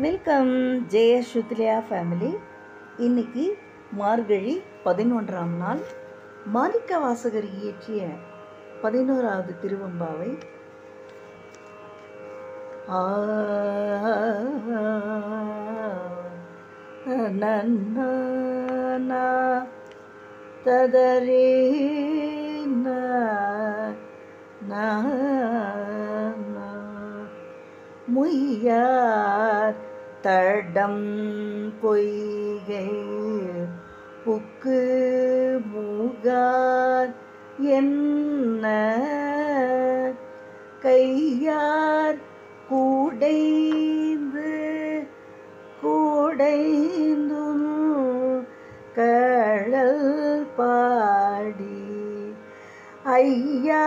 Welcome ஜெயசுத்லியா family. இன்னைக்கு மார்கழி 11ஆம் நாள். மாணிக்க வாசகர் இயற்றிய 11வது திருவெம்பாவை. ததரே முய்யார் தடம் பொய்கை புக்கு மூகார் என்ன கையார் கூடைந்து கழல் பாடி ஐயா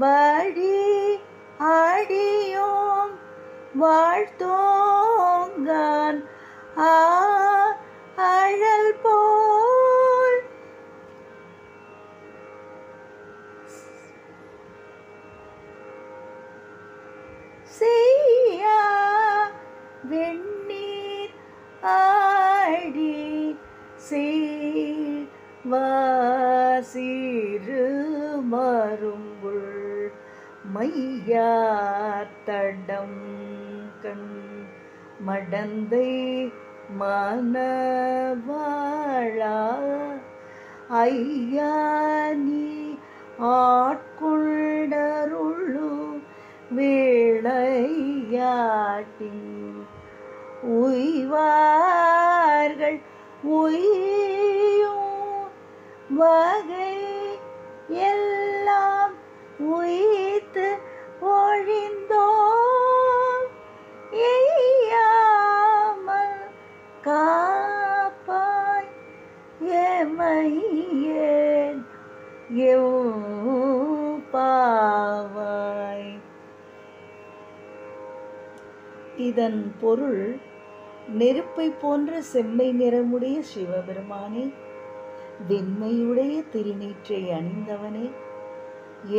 வழி ஆடியோம் வாழ்த்தோங்கான் அழல் போல் செய்யா வெண்ணீர் ஆடி சிறு மருங்குள் மையார் தடம் கண் மடந்தை மனவாழா ஐயா நீ ஆட்கொண்டருளு வேளையாட்டின் உய்வார்கள் உய்யும் வகை எல்லாம் உய்த்து ஒழிந்தோம் எய்யாமல் காப்பாய் எமையேன் பாவாய். இதன் பொருள், நெருப்பை போன்ற செம்மை நிறமுடைய சிவபெருமானே, வெண்மையுடைய திருநீற்றை அணிந்தவனே,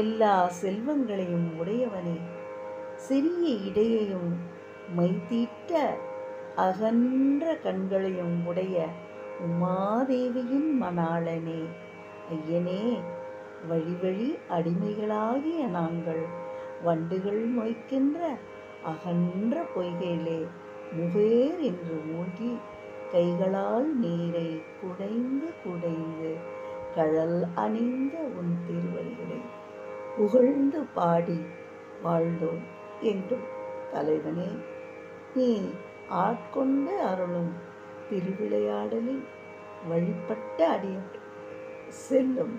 எல்லா செல்வங்களையும் உடையவனே, சிறிய இடையையும் மைதீட்ட அகன்ற கண்களையும் உடைய உமாதேவியின் மணாளனே, ஐயனே, வழி வழி அடிமைகளாகிய நாங்கள் வண்டுகள் மொய்க்கின்ற அகன்ற பொய்கையிலே முவேர் என்று மூழ்கி கைகளால் நீரை குடைந்து கழல் அணிந்த உன் திருவடிகளை புகழ்ந்து பாடி வாழ்ந்தோம் என்றும் தலைவனே, நீ ஆட்கொண்டு அருளும் திருவிளையாடலில் வழிபட்ட அடியும் செல்லும்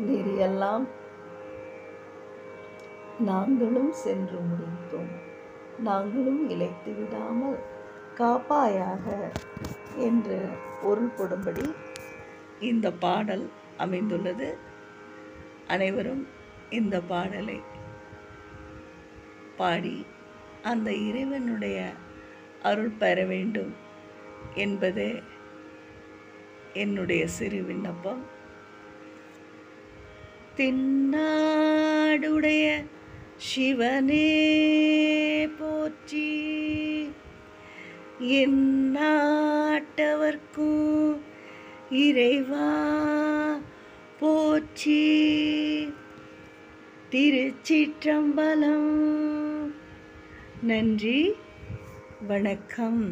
நெறியெல்லாம் நாங்களும் சென்று முடித்தோம், நாங்களும் இழைத்து விடாமல் காப்பாயாக என்று பொருள்படும்படி இந்த பாடல் அமைந்துள்ளது. அனைவரும் இந்த பாடலை பாடி அந்த இறைவனுடைய அருள் பெற வேண்டும் என்பது என்னுடைய சிறு விண்ணப்பம். தென்னாடுடைய சிவனே போற்றி, என் நாட்டவர்க்கும் இறைவா போற்றி. திருச்சிற்றம்பலம். நன்றி, வணக்கம்.